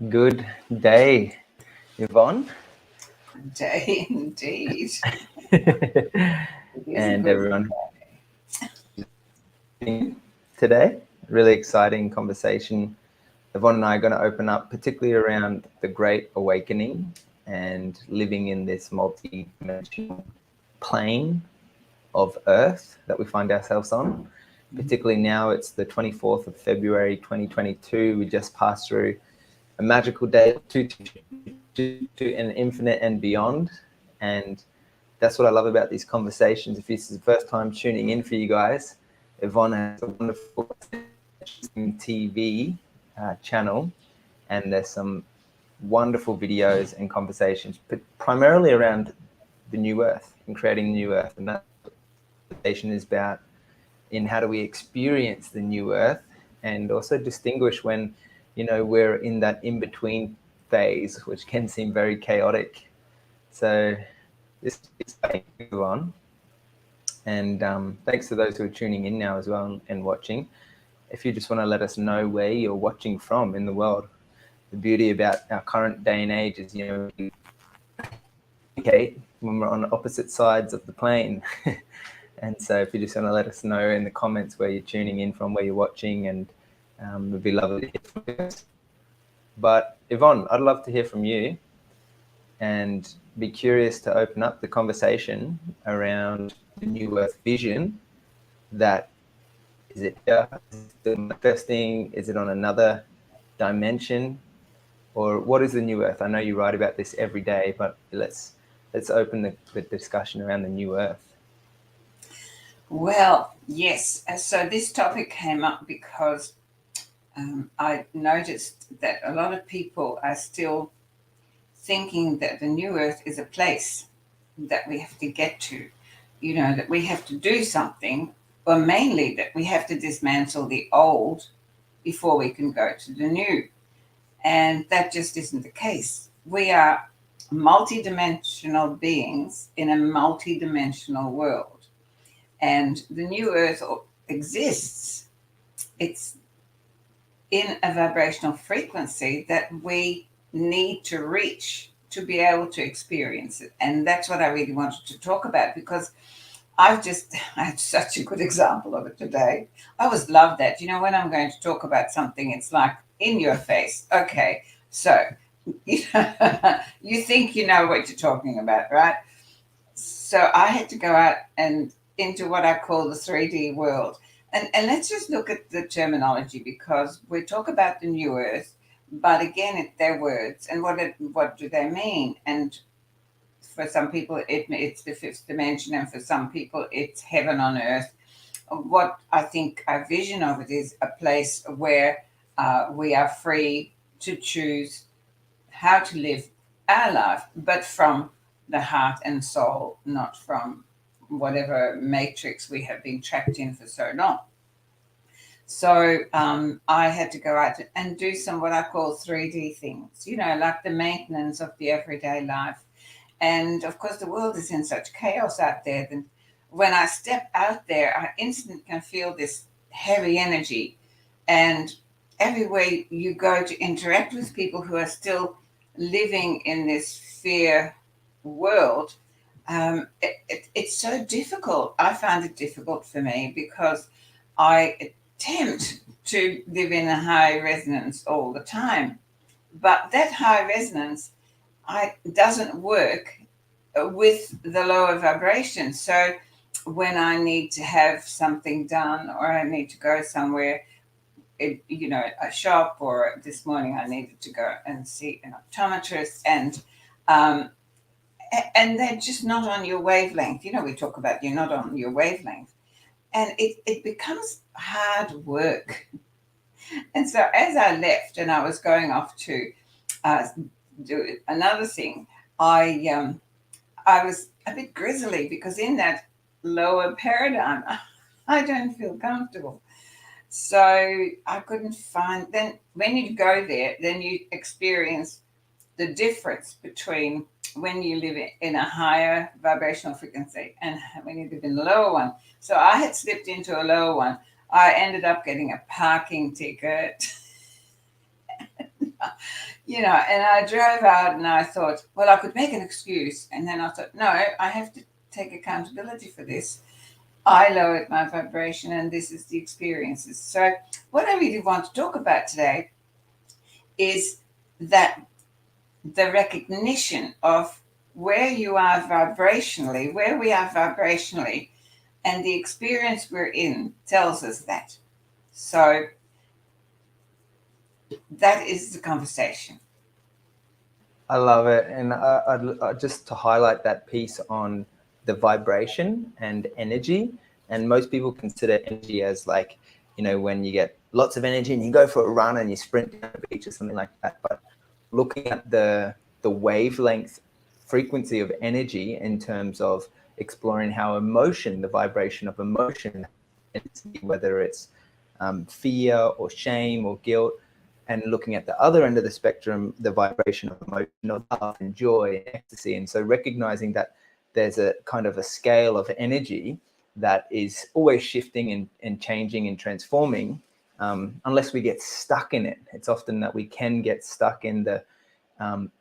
Good day, Yvonne. Day indeed. It is a And good everyone today. Really exciting conversation. Yvonne and I are going to open up particularly around the Great Awakening and living in this multi-dimensional plane of Earth that we find ourselves on. Particularly now, it's the 24th of February 2022. We just passed through a magical day to an infinite and beyond. And that's what I love about these conversations. If this is the first time tuning in for you guys, Yvonne has a wonderful TV channel, and there's some wonderful videos and conversations, but primarily around the new Earth and creating the new Earth. And that conversation is about in how do we experience the new Earth, and also distinguish when we're in that in-between phase, which can seem very chaotic. So this is exciting to go on. And thanks to those who are tuning in now as well and watching. If you just want to let us know where you're watching from in the world, the beauty about our current day and age is, we communicate when we're on opposite sides of the plane. And so if you just want to let us know in the comments where you're tuning in from, where you're watching, and it'd be lovely to hear from you. But Yvonne, I'd love to hear from you and be curious to open up the conversation around the New Earth vision. That is it still manifesting? Is it on another dimension? Or what is the New Earth? I know you write about this every day, but let's open the discussion around the New Earth. Well, yes. So this topic came up because I noticed that a lot of people are still thinking that the new Earth is a place that we have to get to, that we have to do something, or mainly that we have to dismantle the old before we can go to the new. And that just isn't the case. We are multidimensional beings in a multidimensional world. And the new Earth exists. It's in a vibrational frequency that we need to reach to be able to experience it. And that's what I really wanted to talk about, because I had such a good example of it today. I always love that. When I'm going to talk about something, it's like in your face. Okay, so you think you know what you're talking about, right? So I had to go out and into what I call the 3D world. And let's just look at the terminology, because we talk about the new Earth, but again, they're words. And what do they mean? And for some people, it's the fifth dimension, and for some people, it's heaven on earth. What I think our vision of it is a place where we are free to choose how to live our life, but from the heart and soul, not from whatever matrix we have been trapped in for so long. So I had to go out and do some what I call 3D things, like the maintenance of the everyday life. And of course, the world is in such chaos out there that when I step out there, I instantly can feel this heavy energy. And everywhere you go to interact with people who are still living in this fear world, it's so difficult. I found it difficult for me because I attempt to live in a high resonance all the time. But that high resonance doesn't work with the lower vibration. So when I need to have something done, or I need to go somewhere, a shop, or this morning I needed to go and see an optometrist, um, and they're just not on your wavelength. We talk about you're not on your wavelength, and it becomes hard work. And so as I left and I was going off to uh, do another thing, I was a bit grizzly, because in that lower paradigm, I don't feel comfortable. So I couldn't find. Then when you go there, then you experience the difference between when you live in a higher vibrational frequency and when you live in the lower one. So I had slipped into a lower one. I ended up getting a parking ticket. And I drove out and I thought, well, I could make an excuse. And then I thought, no, I have to take accountability for this. I lowered my vibration and this is the experiences. So, what I really want to talk about today is that the recognition of where you are vibrationally, where we are vibrationally, and the experience we're in tells us that. So, that is the conversation. I love it. And just to highlight that piece on the vibration and energy. And most people consider energy as like, when you get lots of energy and you go for a run and you sprint down the beach or something like that. But looking at the wavelength frequency of energy in terms of exploring how emotion, the vibration of emotion, whether it's fear or shame or guilt, and looking at the other end of the spectrum, the vibration of emotional love and joy and ecstasy. And so recognizing that there's a kind of a scale of energy that is always shifting and changing and transforming, unless we get stuck in it. It's often that we can get stuck in the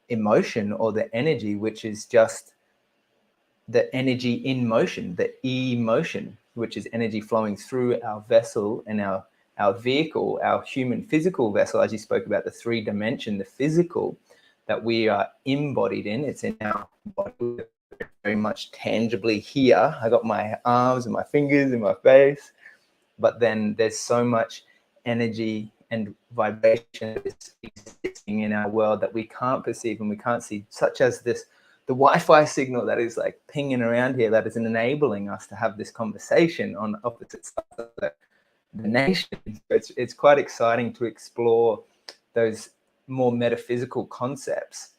emotion or the energy, which is just the energy in motion, the emotion, which is energy flowing through our vessel and our vehicle, our human physical vessel, as you spoke about, the 3 dimension, the physical that we are embodied in. It's in our body, very much tangibly here. I got my arms and my fingers and my face, but then there's so much energy and vibration existing in our world that we can't perceive and we can't see, such as the Wi-Fi signal that is like pinging around here, that is enabling us to have this conversation on opposite sides of the nation. It's quite exciting to explore those more metaphysical concepts,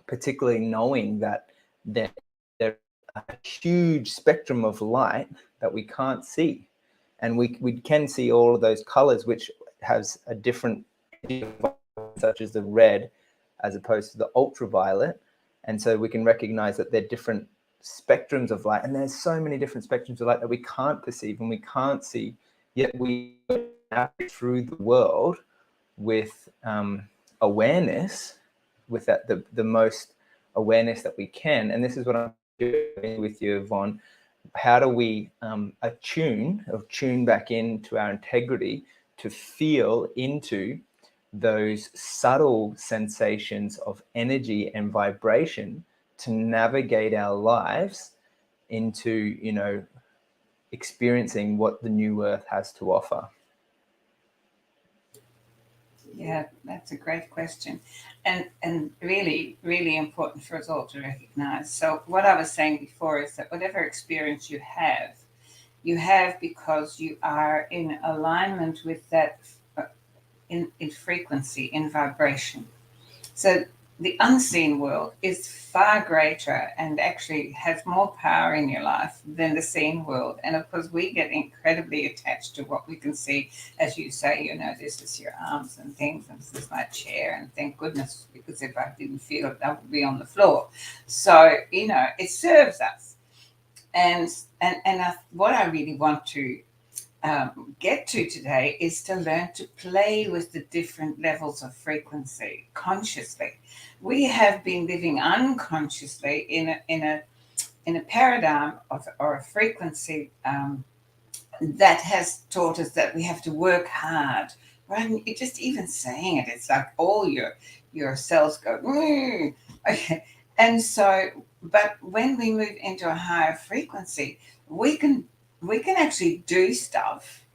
particularly knowing that there's a huge spectrum of light that we can't see. And we can see all of those colors, which has a different, such as the red, as opposed to the ultraviolet. And so we can recognize that they're different spectrums of light. And there's so many different spectrums of light that we can't perceive and we can't see, yet we navigate through the world with awareness, with that the most awareness that we can. And this is what I'm doing with you, Yvonne. How do we tune back into our integrity to feel into those subtle sensations of energy and vibration to navigate our lives into, experiencing what the new earth has to offer? Yeah, that's a great question, and really, really important for us all to recognize. So what I was saying before is that whatever experience you have because you are in alignment with that in frequency, in vibration. So the unseen world is far greater and actually has more power in your life than the seen world. And of course, we get incredibly attached to what we can see. As you say, this is your arms and things, and this is my chair, and thank goodness, because if I didn't feel it, I would be on the floor. So, it serves us. And what I really want to get to today is to learn to play with the different levels of frequency consciously. We have been living unconsciously in a paradigm or a frequency that has taught us that we have to work hard. Right? And just even saying it, it's like all your cells go. Okay. And so, but when we move into a higher frequency, we can actually do stuff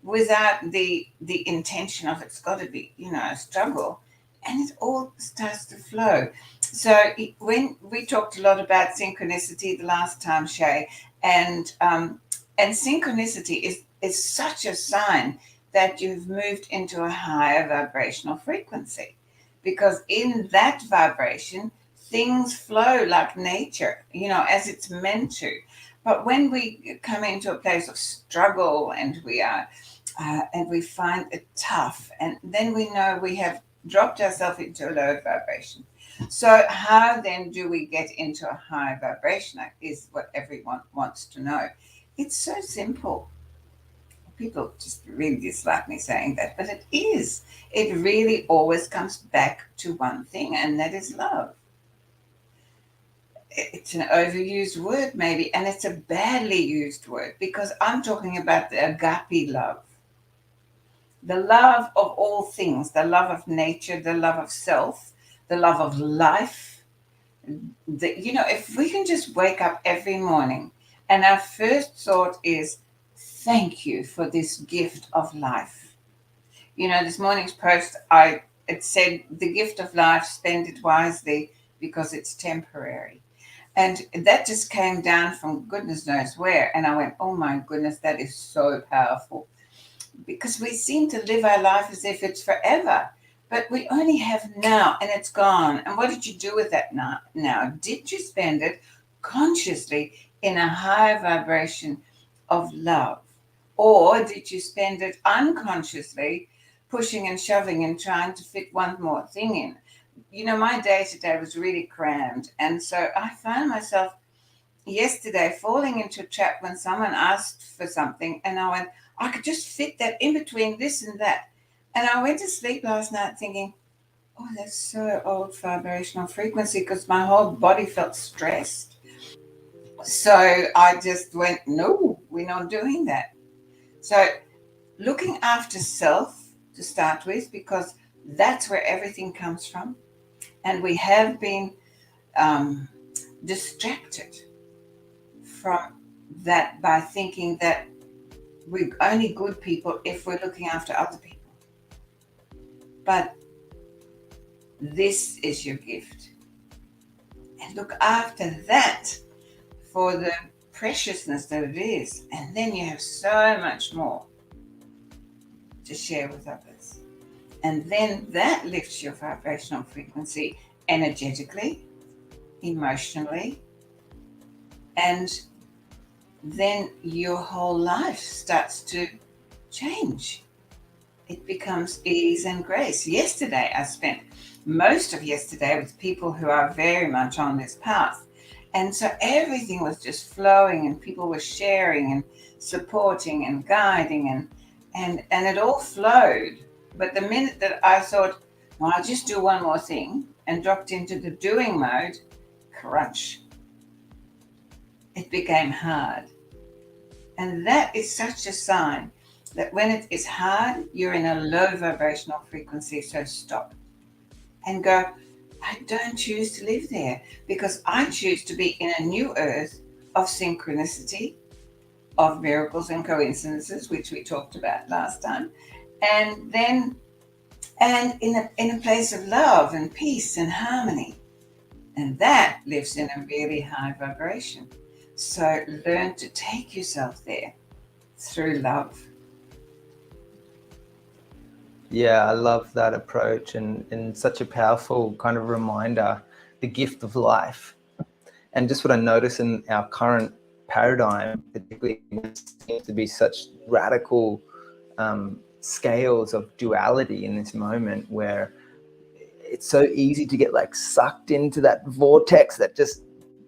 without the intention of it's got to be a struggle, and it all starts to flow. So when we talked a lot about synchronicity the last time, Shay, and synchronicity is such a sign that you've moved into a higher vibrational frequency, because in that vibration things flow like nature, as it's meant to. But when we come into a place of struggle and we find it tough, and then we know we have dropped ourselves into a low vibration. So how then do we get into a high vibration? Is what everyone wants to know. It's so simple. people just really dislike me saying that, but it is. It really always comes back to one thing, and that is love. It's an overused word, maybe, and it's a badly used word because I'm talking about the agape love, the love of all things, the love of nature, the love of self, the love of life. If we can just wake up every morning and our first thought is, thank you for this gift of life. This morning's post, it said, the gift of life, spend it wisely because it's temporary. And that just came down from goodness knows where. And I went, oh my goodness, that is so powerful. Because we seem to live our life as if it's forever. But we only have now and it's gone. And what did you do with that now? Did you spend it consciously in a higher vibration of love? Or did you spend it unconsciously pushing and shoving and trying to fit one more thing in? My day today was really crammed. And so I found myself yesterday falling into a trap when someone asked for something. And I went, I could just fit that in between this and that. And I went to sleep last night thinking, oh, that's so old vibrational frequency because my whole body felt stressed. So I just went, no, we're not doing that. So looking after self to start with, because that's where everything comes from. And we have been distracted from that by thinking that we're only good people if we're looking after other people. But this is your gift. And look after that for the preciousness that it is. And then you have so much more to share with others. And then that lifts your vibrational frequency energetically, emotionally, and then your whole life starts to change. It becomes ease and grace. Yesterday, I spent most of yesterday with people who are very much on this path. And so everything was just flowing and people were sharing and supporting and guiding and it all flowed. But the minute that I thought, well, I'll just do one more thing and dropped into the doing mode, crunch. It became hard. And that is such a sign that when it is hard, you're in a low vibrational frequency. So stop and go, I don't choose to live there because I choose to be in a new earth of synchronicity, of miracles and coincidences, which we talked about last time. And in a place of love and peace and harmony. And that lives in a really high vibration. So learn to take yourself there through love. Yeah, I love that approach and such a powerful kind of reminder, the gift of life. And just what I notice in our current paradigm, particularly, seems to be such radical scales of duality in this moment where it's so easy to get like sucked into that vortex that just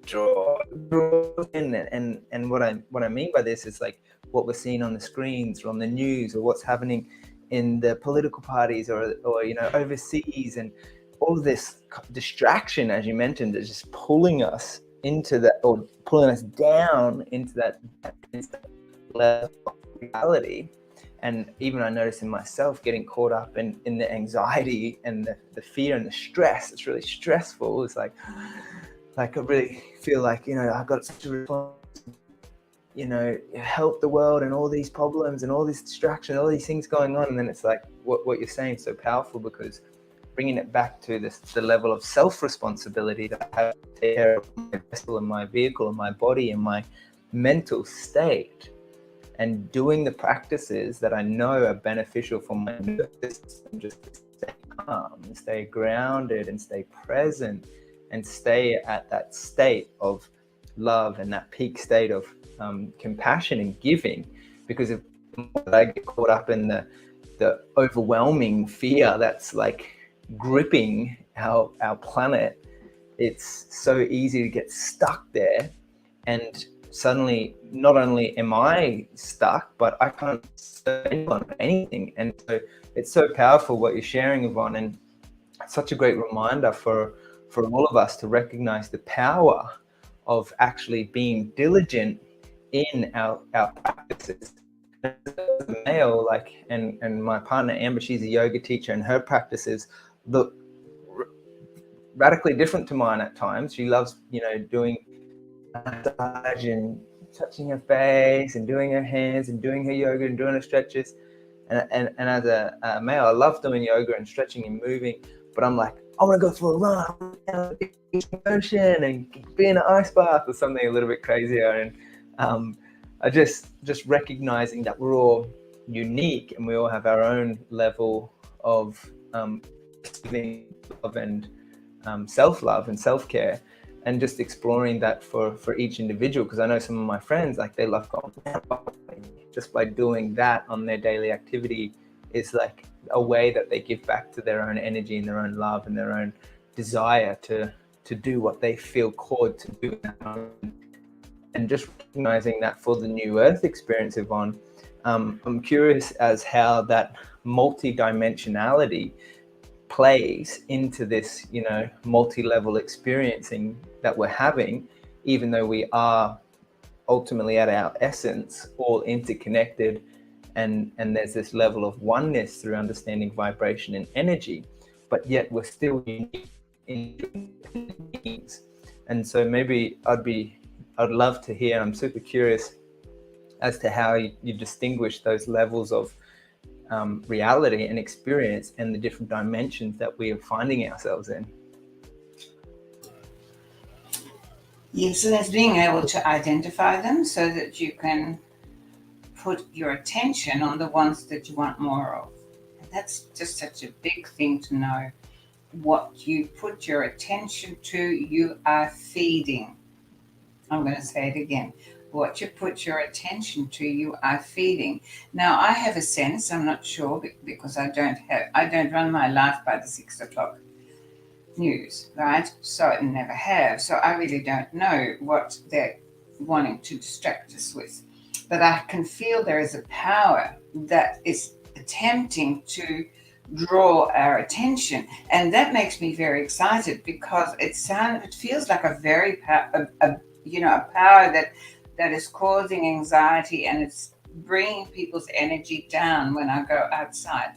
draws in. And what I mean by this is like what we're seeing on the screens or on the news or what's happening in the political parties or overseas, and all this distraction, as you mentioned, is just pulling us into that, or pulling us down into that level of reality. And even I notice in myself getting caught up in the anxiety and the fear and the stress. It's really stressful. It's like I really feel like, I've got such a responsibility, help the world and all these problems and all this distraction, all these things going on. And then it's like what you're saying is so powerful, because bringing it back to the level of self-responsibility that I have to take care of my vessel and my vehicle and my body and my mental state, and doing the practices that I know are beneficial for my nervous system, just to stay calm, and stay grounded and stay present and stay at that state of love and that peak state of compassion and giving. Because if I get caught up in the overwhelming fear that's like gripping our planet, it's so easy to get stuck there. And suddenly not only am I stuck, but I can't serve anyone or anything. And so it's so powerful what you're sharing, Yvonne, and it's such a great reminder for all of us to recognize the power of actually being diligent in our practices. As a male, like, and my partner Amber, she's a yoga teacher, and her practices look radically different to mine at times. She loves, doing massage and touching her face and doing her hands and doing her yoga and doing her stretches. And as a male, I love doing yoga and stretching and moving, but I'm like, I want to go for a run down the ocean and be in an ice bath or something a little bit crazier. And I just recognizing that we're all unique and we all have our own level of love and self-love and self-care, and just exploring that for each individual. Because I know some of my friends, like, they love going just by doing that on their daily activity is like a way that they give back to their own energy and their own love and their own desire to do what they feel called to do. And just recognizing that for the New Earth experience, Yvonne, I'm curious as how that multidimensionality plays into this, multi-level experiencing that we're having, even though we are ultimately at our essence all interconnected, and there's this level of oneness through understanding vibration and energy, but yet we're still unique beings. And so maybe I'd love to hear, I'm super curious as to how you distinguish those levels of reality and experience and the different dimensions that we are finding ourselves in. Yes, and it's being able to identify them so that you can put your attention on the ones that you want more of. And that's just such a big thing to know. What you put your attention to, you are feeding. I'm going to say it again. What you put your attention to, you are feeding. Now, I have a sense, I'm not sure, because I don't run my life by the 6 o'clock news, right? So I never have. So I really don't know what they're wanting to distract us with. But I can feel there is a power that is attempting to draw our attention. And that makes me very excited, because it feels like a very power that is causing anxiety, and it's bringing people's energy down when I go outside.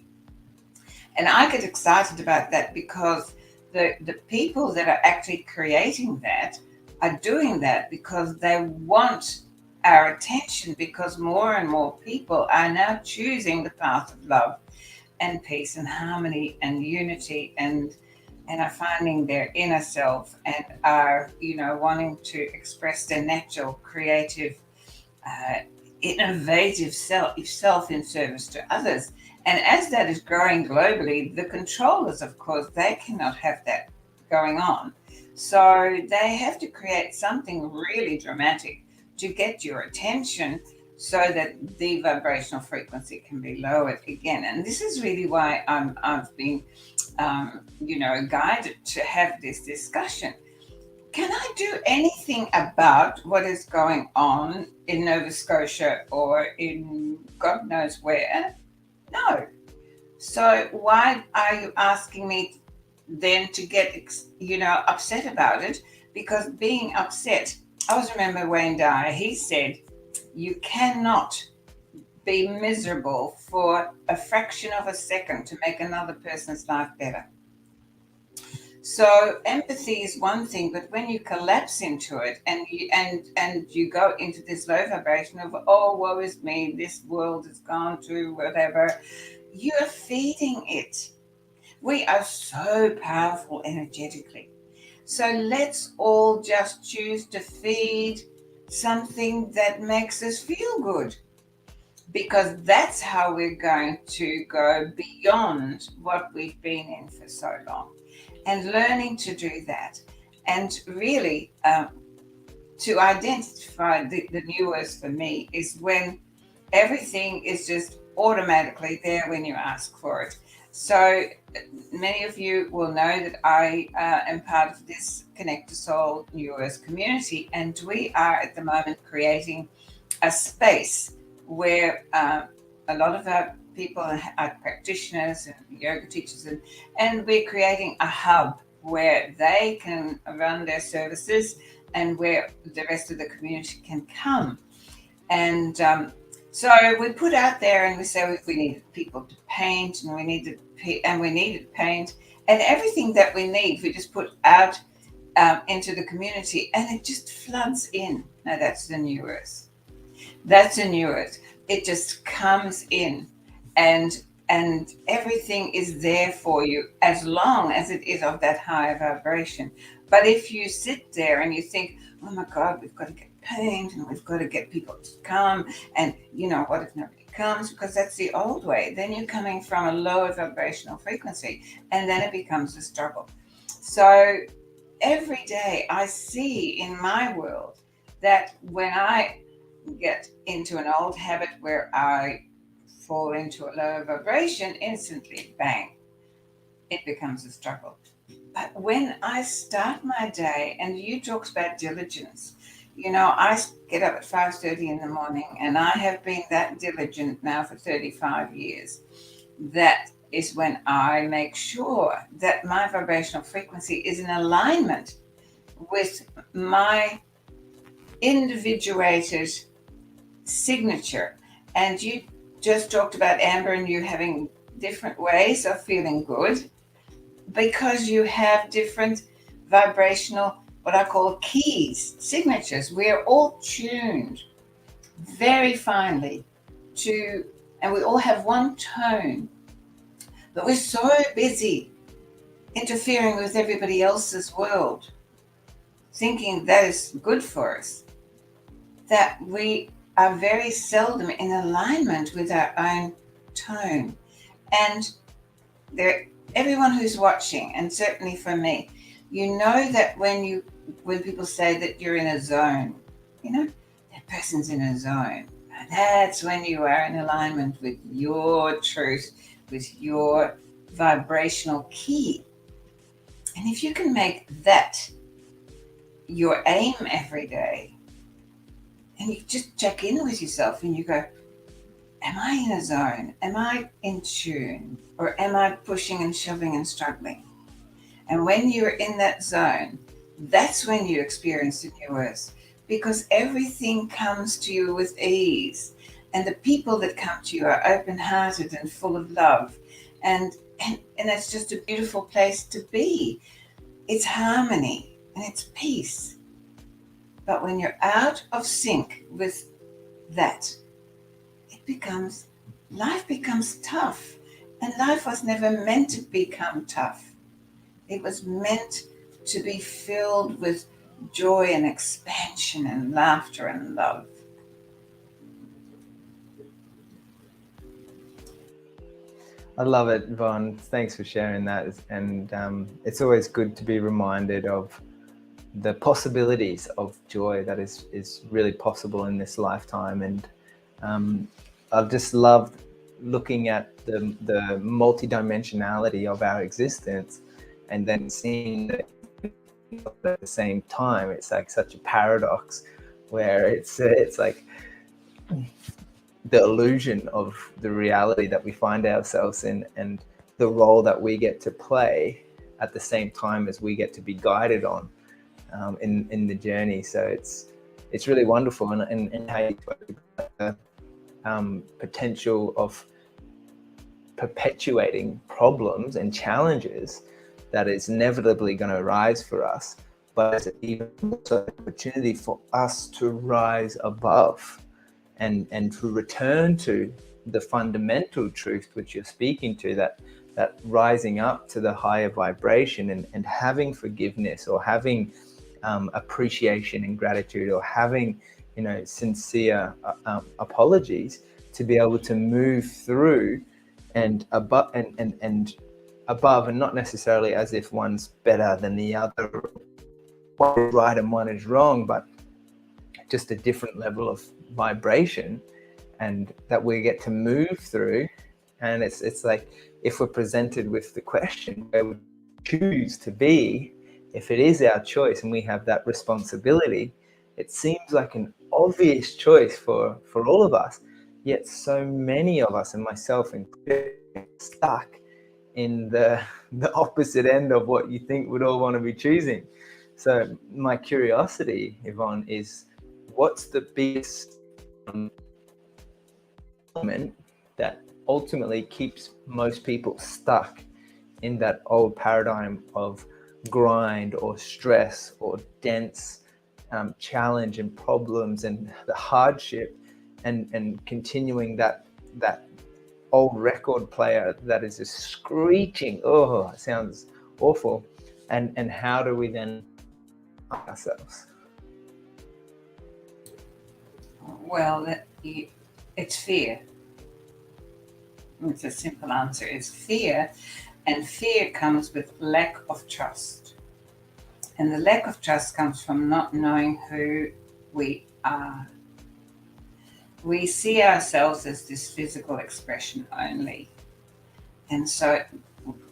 And I get excited about that, because the people that are actually creating that are doing that because they want our attention, because more and more people are now choosing the path of love and peace and harmony and unity, and are finding their inner self, and are, wanting to express their natural, creative, innovative self in service to others. And as that is growing globally, the controllers, of course, they cannot have that going on. So they have to create something really dramatic to get your attention, so that the vibrational frequency can be lowered again. And this is really why I've been, guided to have this discussion. Can I do anything about what is going on in Nova Scotia or in God knows where? No. So why are you asking me then to get, upset about it? Because being upset, I always remember Wayne Dyer, he said, you cannot be miserable for a fraction of a second to make another person's life better. So empathy is one thing, but when you collapse into it and you go into this low vibration of, oh, woe is me, this world has gone to whatever, you're feeding it. We are so powerful energetically. So let's all just choose to feed something that makes us feel good, because that's how we're going to go beyond what we've been in for so long. And learning to do that, and really to identify the New Earth for me is when everything is just automatically there when you ask for it. So many of you will know that I am part of this Connect to Soul New Earth community, and we are at the moment creating a space where a lot of our people are practitioners and yoga teachers, and we're creating a hub where they can run their services and where the rest of the community can come. And so we put out there and we say we needed people to paint, and we needed paint, and everything that we need, we just put out into the community, and it just floods in. Now that's the new earth. That's the new earth. It just comes in, and everything is there for you as long as it is of that higher vibration. But if you sit there and you think, oh my God, we've got to get paint and we've got to get people to come, and what if nobody comes? Because that's the old way. Then you're coming from a lower vibrational frequency, and then it becomes a struggle. So every day I see in my world that when I get into an old habit where I fall into a lower vibration, instantly, bang, it becomes a struggle. But when I start my day, and you talked about diligence, I get up at 5:30 in the morning, and I have been that diligent now for 35 years. That is when I make sure that my vibrational frequency is in alignment with my individuated signature. And you just talked about, Amber, and you having different ways of feeling good because you have different vibrational, what I call keys, signatures. We are all tuned very finely to, and we all have one tone, but we're so busy interfering with everybody else's world, thinking that is good for us, that we are very seldom in alignment with our own tone. And everyone who's watching, and certainly for me, that when people say that you're in a zone, that person's in a zone, that's when you are in alignment with your truth, with your vibrational key. And if you can make that your aim every day, and you just check in with yourself and you go, am I in a zone? Am I in tune? Or am I pushing and shoving and struggling? And when you're in that zone, that's when you experience the new earth, because everything comes to you with ease. And the people that come to you are open-hearted and full of love. And it's just a beautiful place to be. It's harmony and it's peace. But when you're out of sync with that, life becomes tough. And life was never meant to become tough. It was meant to be filled with joy and expansion and laughter and love. I love it, Yvonne. Thanks for sharing that. And it's always good to be reminded of the possibilities of joy that is really possible in this lifetime. And I've just loved looking at the multidimensionality of our existence, and then seeing that at the same time, it's like such a paradox where it's like the illusion of the reality that we find ourselves in, and the role that we get to play at the same time as we get to be guided on in the journey. So it's really wonderful, and how you spoke about the potential of perpetuating problems and challenges that is inevitably going to arise for us, but it's even also an opportunity for us to rise above and to return to the fundamental truth which you're speaking to, that rising up to the higher vibration, and having forgiveness, or having appreciation and gratitude, or having sincere apologies, to be able to move through and above and above, and not necessarily as if one's better than the other, one is right and one is wrong, but just a different level of vibration, and that we get to move through And it's like, if we're presented with the question, where would we choose to be, if it is our choice and we have that responsibility, it seems like an obvious choice for all of us. Yet so many of us, and myself included, stuck in the opposite end of what you think we'd all want to be choosing. So my curiosity, Yvonne, is what's the biggest element that ultimately keeps most people stuck in that old paradigm of grind or stress or dense challenge and problems and the hardship, and continuing that old record player that is just screeching, oh, it sounds awful, and how do we then ourselves? Well, it's fear. It's a simple answer. It's fear, and fear comes with lack of trust. And the lack of trust comes from not knowing who we are. We see ourselves as this physical expression only. And so,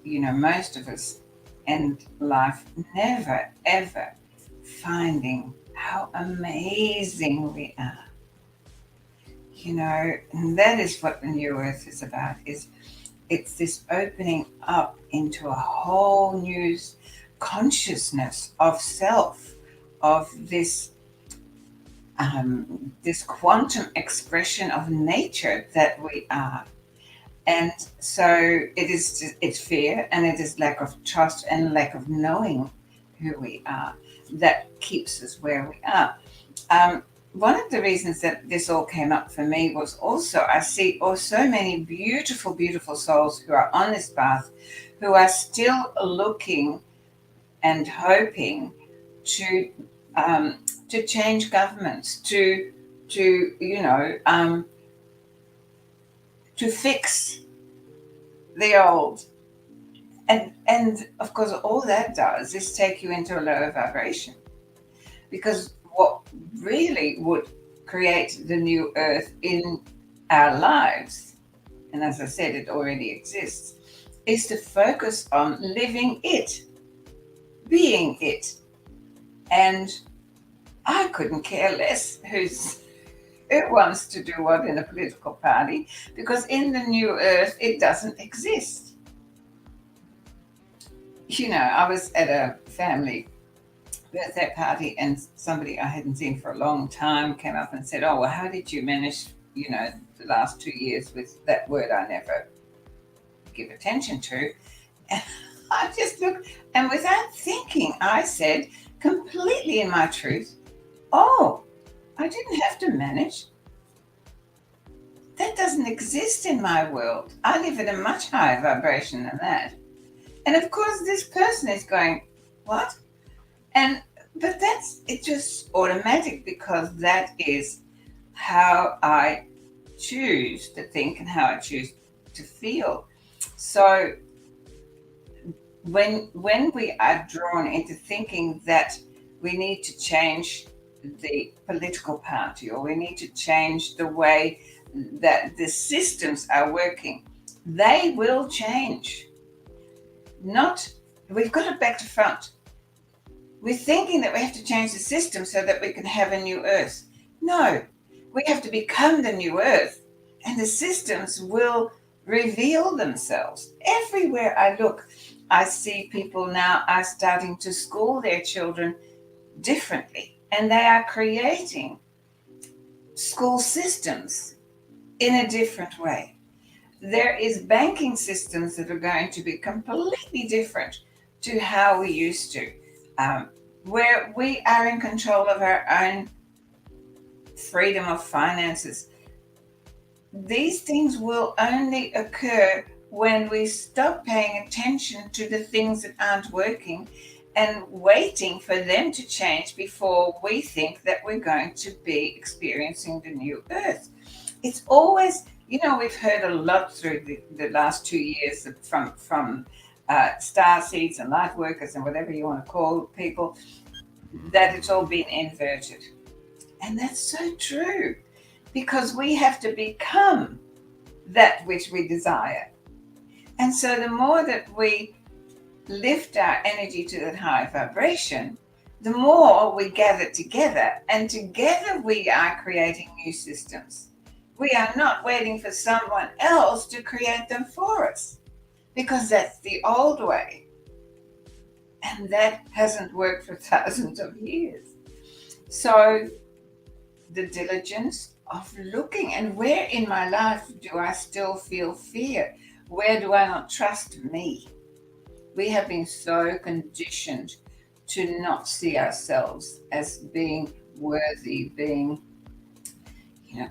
most of us end life never, ever finding how amazing we are. And that is what the New Earth is about, it's this opening up into a whole new consciousness of self, of this quantum expression of nature that we are. And so it's fear, and it is lack of trust and lack of knowing who we are that keeps us where we are. One of the reasons that this all came up for me was also I see so many beautiful, beautiful souls who are on this path, who are still looking and hoping to change governments, to fix the old, and of course all that does is take you into a lower vibration, because what really would create the new earth in our lives, and as I said, it already exists, is to focus on living it, being it. And I couldn't care less who wants to do what in a political party, because in the new earth it doesn't exist. I was at a family birthday party, and somebody I hadn't seen for a long time came up and said, oh, well, how did you manage, the last 2 years with that word I never give attention to? And I just looked, and without thinking, I said, completely in my truth, oh, I didn't have to manage. That doesn't exist in my world. I live at a much higher vibration than that. And of course, this person is going, what? But it's just automatic, because that is how I choose to think and how I choose to feel. So when we are drawn into thinking that we need to change the political party, or we need to change the way that the systems are working, they will change. We've got it back to front. We're thinking that we have to change the system so that we can have a new earth. No, we have to become the new earth, and the systems will reveal themselves. Everywhere I look, I see people now are starting to school their children differently, and they are creating school systems in a different way. There is banking systems that are going to be completely different to how we used to, where we are in control of our own freedom of finances. These things will only occur when we stop paying attention to the things that aren't working and waiting for them to change before we think that we're going to be experiencing the new earth. It's always, we've heard a lot through the last 2 years from star seeds and light workers and whatever you want to call people, that it's all been inverted. And that's so true, because we have to become that which we desire. And so the more that we lift our energy to that high vibration, the more we gather together, and together we are creating new systems. We are not waiting for someone else to create them for us, because that's the old way. And that hasn't worked for thousands of years. So the diligence of looking, and where in my life do I still feel fear? Where do I not trust me? We have been so conditioned to not see ourselves as being worthy, being,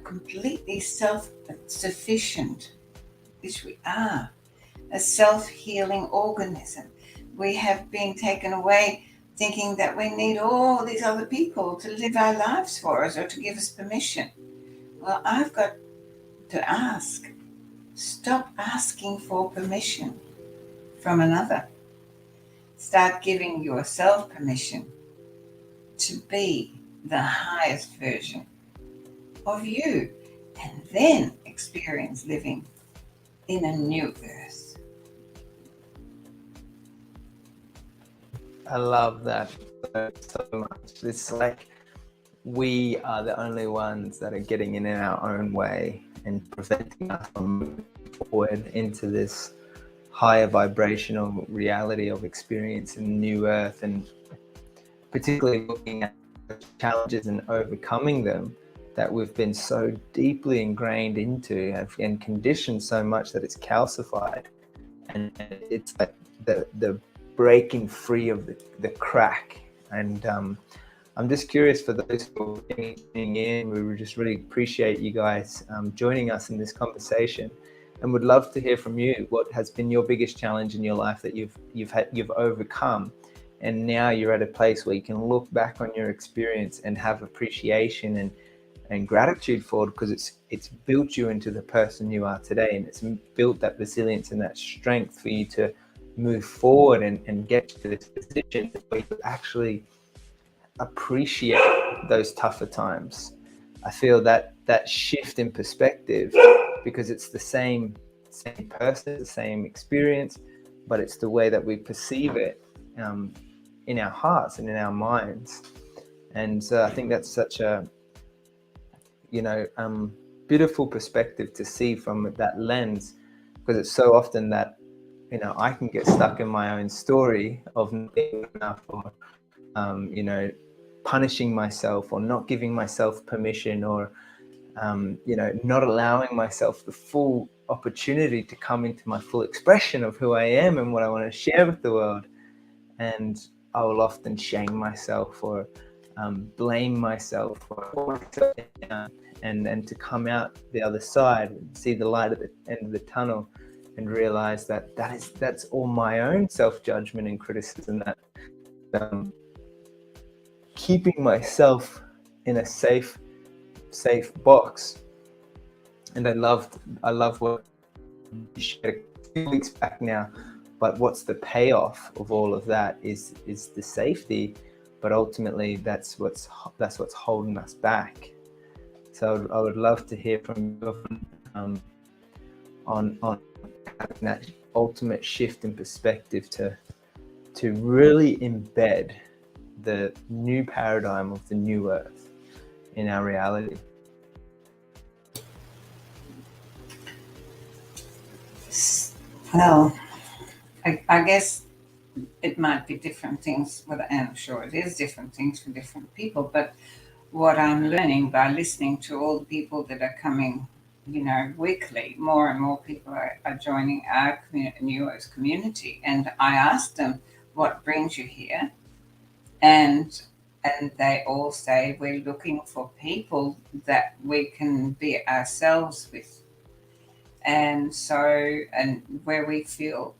completely self-sufficient, which we are, a self-healing organism. We have been taken away thinking that we need all these other people to live our lives for us or to give us permission. Well, I've got to ask. Stop asking for permission from another. Start giving yourself permission to be the highest version of you, and then experience living in a new earth. I love that so much. It's like we are the only ones that are getting in our own way and preventing us from moving forward into this higher vibrational reality of experience in the new earth, and particularly looking at challenges and overcoming them that we've been so deeply ingrained into and conditioned so much that it's calcified. And it's like the breaking free of the crack. And I'm just curious, for those who are tuning in, we just really appreciate you guys joining us in this conversation, and would love to hear from you. What has been your biggest challenge in your life that you've overcome, and now you're at a place where you can look back on your experience and have appreciation and gratitude for it, because it's built you into the person you are today, and it's built that resilience and that strength for you to move forward and get to this position where you actually appreciate those tougher times. I feel that shift in perspective, because it's the same person, the same experience, but it's the way that we perceive it in our hearts and in our minds. And so I think that's such a beautiful perspective to see from that lens, because it's so often that I can get stuck in my own story of not being enough, or punishing myself, or not giving myself permission, or not allowing myself the full opportunity to come into my full expression of who I am and what I want to share with the world. And I will often shame myself, or blame myself, or and to come out the other side and see the light at the end of the tunnel, and realize that's all my own self-judgment and criticism, that keeping myself in a safe box. And I love what you shared a few weeks back now, but what's the payoff of all of that is the safety, but ultimately that's what's holding us back. So I would love to hear from you on having that ultimate shift in perspective to really embed the new paradigm of the new earth in our reality. Well, I guess it might be different things, and I'm sure it is different things for different people, but what I'm learning by listening to all the people that are coming, weekly, more and more people are joining our New Earth community, and I ask them, what brings you here? And they all say, we're looking for people that we can be ourselves with. And so, and where we feel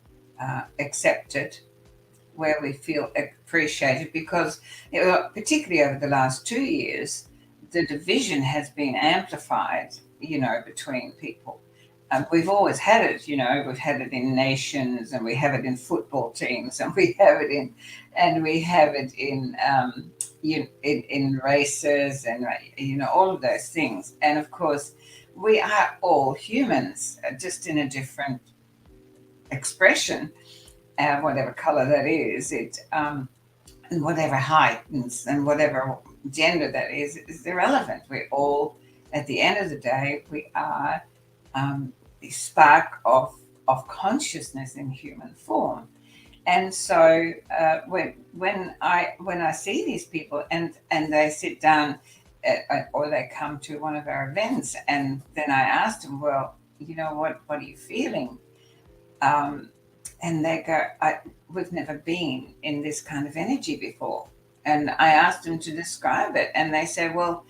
accepted, where we feel appreciated, because particularly over the last 2 years, the division has been amplified, between people. we've always had it, we've had it in nations, and we have it in football teams, and we have it in races, and all of those things. And of course, we are all humans, just in a different expression, whatever color that is, and whatever height and whatever gender that is irrelevant. We're all, at the end of the day, we are the spark of consciousness in human form. And so when I see these people and they sit down or they come to one of our events, and then I ask them, well, what are you feeling? And they go, we've never been in this kind of energy before. And I asked them to describe it, and they say, well,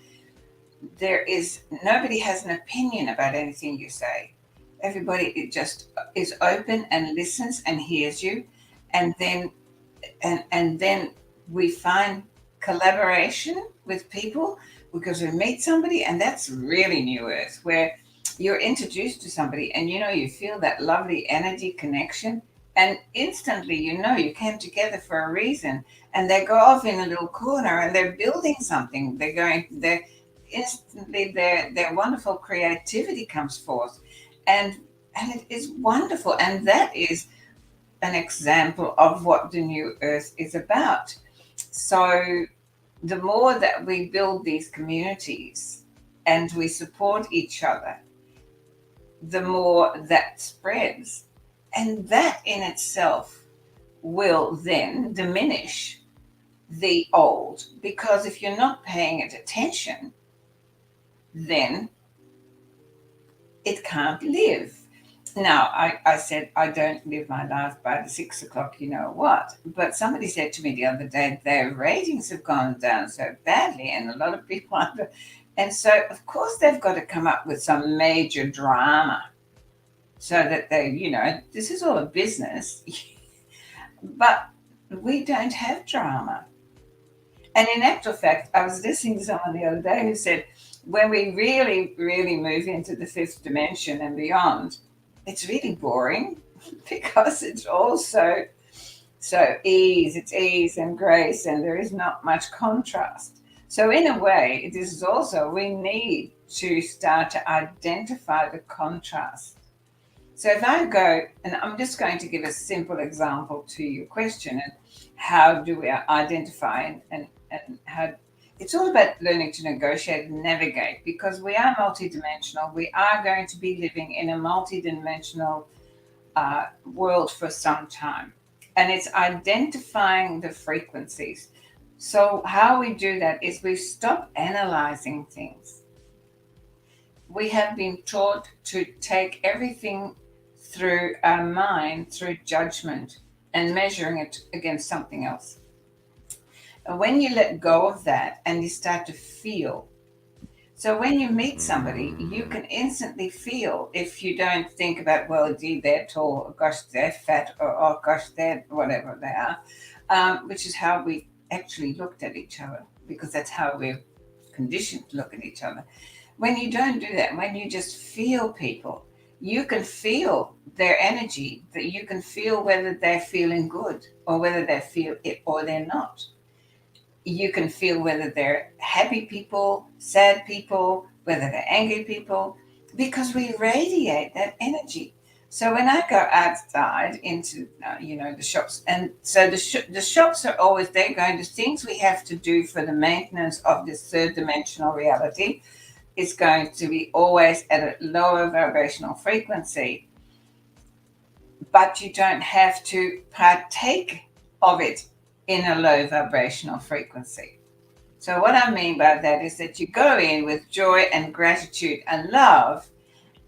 nobody has an opinion about anything you say. Everybody just is open and listens and hears you. And then we find collaboration with people because we meet somebody, and that's really New Earth, where you're introduced to somebody and you feel that lovely energy connection, and instantly you came together for a reason, and they go off in a little corner and they're building something. Instantly their wonderful creativity comes forth, and it is wonderful. And that is an example of what the New Earth is about. So the more that we build these communities and we support each other, the more that spreads. And that in itself will then diminish the old, because if you're not paying it attention, then it can't live. Now, I said I don't live my life by the 6 o'clock, what? But somebody said to me the other day, their ratings have gone down so badly, and a lot of people are. And so, of course, they've got to come up with some major drama so that they, this is all a business. But we don't have drama. And in actual fact, I was listening to someone the other day who said, when we really, really move into the fifth dimension and beyond, it's really boring because it's all so ease. It's ease and grace, and there is not much contrast. So in a way, this is also, we need to start to identify the contrast. So if I go, and I'm just going to give a simple example to your question, and how do we identify and how it's all about learning to negotiate and navigate, because we are multidimensional. We are going to be living in a multidimensional world for some time. And it's identifying the frequencies. So how we do that is we stop analyzing things. We have been taught to take everything through our mind, through judgment, and measuring it against something else. And when you let go of that and you start to feel, so when you meet somebody, you can instantly feel, if you don't think about, well, gee, they're tall, or gosh, they're fat, or oh, gosh, they're whatever they are, which is how we actually looked at each other, because that's how we're conditioned to look at each other. When you don't do that, when you just feel people, you can feel their energy, that you can feel whether they're feeling good or whether they feel it or they're not. You can feel whether they're happy people, sad people, whether they're angry people, because we radiate that energy. So when I go outside into, the shops, and so the shops are always, they're going to things we have to do for the maintenance of this third dimensional reality. It's going to be always at a lower vibrational frequency, but you don't have to partake of it in a low vibrational frequency. So what I mean by that is that you go in with joy and gratitude and love,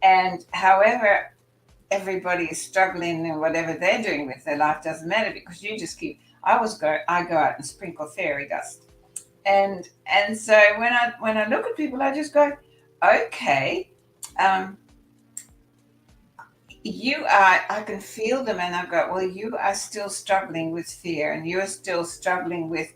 and however everybody is struggling and whatever they're doing with their life doesn't matter, because you just keep. I go out and sprinkle fairy dust, and so when I look at people, I just go, okay, I can feel them, and I go, well, you are still struggling with fear, and you're still struggling with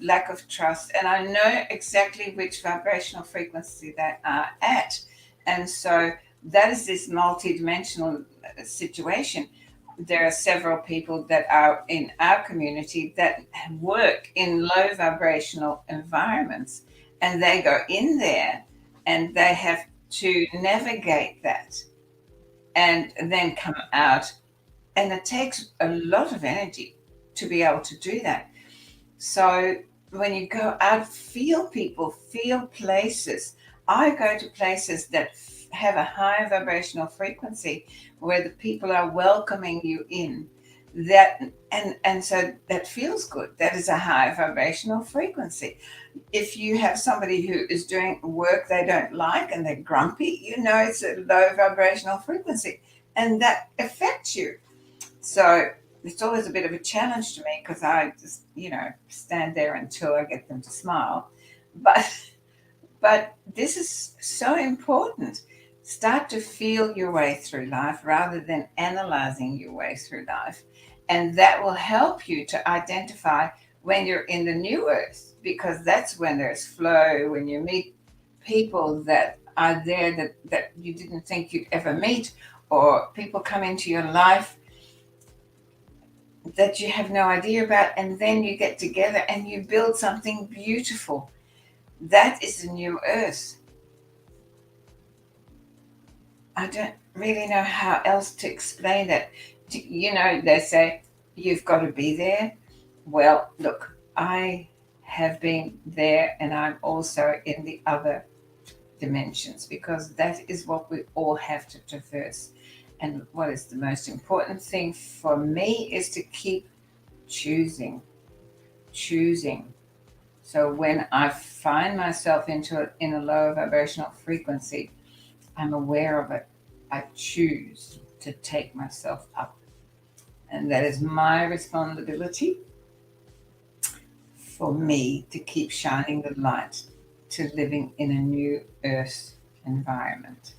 lack of trust, and I know exactly which vibrational frequency they are at, and so that is this multidimensional situation. There are several people that are in our community that work in low vibrational environments, and they go in there and they have to navigate that and then come out. And it takes a lot of energy to be able to do that. So when you go out, feel people, feel places. I go to places that have a high vibrational frequency where the people are welcoming you in. That and so that feels good. That is a high vibrational frequency. If you have somebody who is doing work they don't like and they're grumpy, you know it's a low vibrational frequency, and that affects you. So it's always a bit of a challenge to me because I just, stand there until I get them to smile. But this is so important. Start to feel your way through life rather than analyzing your way through life. And that will help you to identify when you're in the new earth, because that's when there's flow, when you meet people that are there that you didn't think you'd ever meet, or people come into your life that you have no idea about, and then you get together and you build something beautiful. That is the new earth. I don't really know how else to explain that. They say you've got to be there. Well, look, I have been there, and I'm also in the other dimensions, because that is what we all have to traverse. And what is the most important thing for me is to keep choosing. So when I find myself in a lower vibrational frequency, I'm aware of it. I choose to take myself up. And that is my responsibility for me to keep shining the light to living in a new earth environment.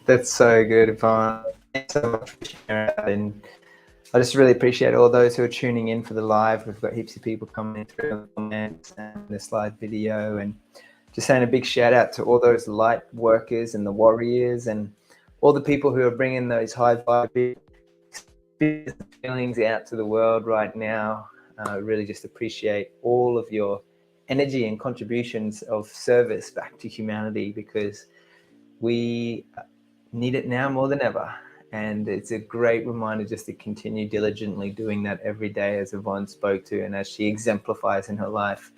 That's so good, Yvonne. Thanks so much for sharing that. And I just really appreciate all those who are tuning in for the live. We've got heaps of people coming through in the comments and this live video, and just saying a big shout out to all those light workers and the warriors and all the people who are bringing those high vibe feelings out to the world right now. Really just appreciate all of your energy and contributions of service back to humanity, because we need it now more than ever. And it's a great reminder just to continue diligently doing that every day, as Yvonne spoke to and as she exemplifies in her life.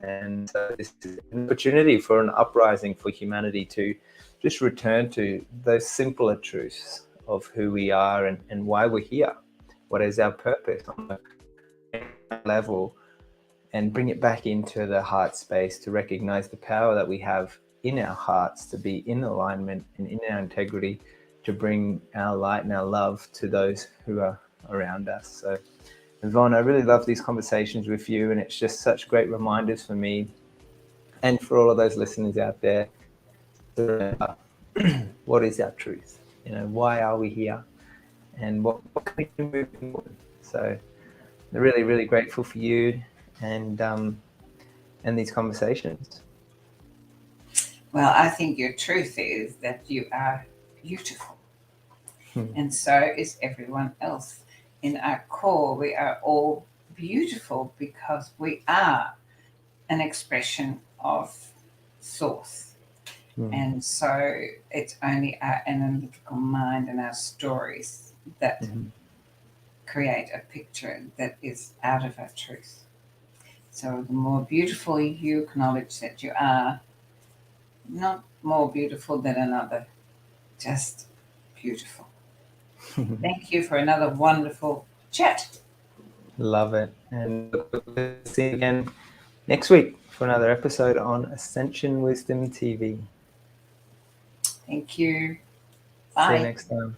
And so this is an opportunity for an uprising for humanity to just return to those simpler truths of who we are and why we're here. What is our purpose on a level, and bring it back into the heart space to recognize the power that we have in our hearts to be in alignment and in our integrity, to bring our light and our love to those who are around us. So, Yvonne, I really love these conversations with you, and it's just such great reminders for me and for all of those listeners out there to remember what is our truth? Why are we here? And what can we do moving forward? So, I'm really, really grateful for you and these conversations. Well, I think your truth is that you are beautiful. And so is everyone else. In our core, we are all beautiful because we are an expression of source. And so it's only our analytical mind and our stories that create a picture that is out of our truth. So the more beautiful you acknowledge that you are, not more beautiful than another, just beautiful. Thank you for another wonderful chat. Love it. And we'll see you again next week for another episode on Ascension Wisdom TV. Thank you. Bye. See you next time.